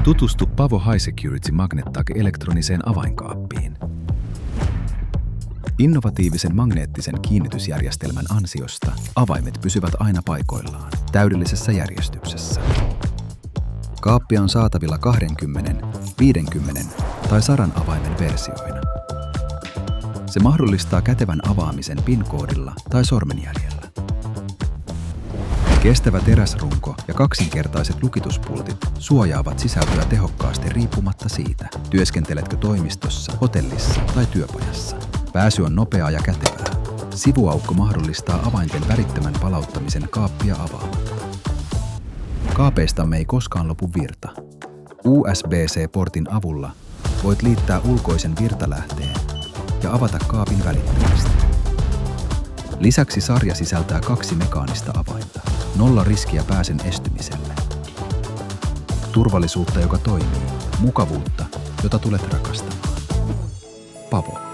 Tutustu Pavo High Security MagneTag elektroniseen avainkaappiin. Innovatiivisen magneettisen kiinnitysjärjestelmän ansiosta avaimet pysyvät aina paikoillaan, täydellisessä järjestyksessä. Kaappi on saatavilla 20, 50 tai 100 avaimen versioina. Se mahdollistaa kätevän avaamisen PIN-koodilla tai sormenjäljellä. Kestävä teräsrunko ja kaksinkertaiset lukituspultit suojaavat sisältöä tehokkaasti riippumatta siitä, työskenteletkö toimistossa, hotellissa tai työpajassa. Pääsy on nopeaa ja kätevää. Sivuaukko mahdollistaa avainten välittömän palauttamisen kaappia avaamatta. Kaapeistamme ei koskaan lopu virta. USB-C-portin avulla voit liittää ulkoisen virtalähteen ja avata kaapin välittömästi. Lisäksi sarja sisältää 2 mekaanista avainta. 0 riskiä pääsen estymiselle. Turvallisuutta, joka toimii. Mukavuutta, jota tulet rakastamaan. Pavo.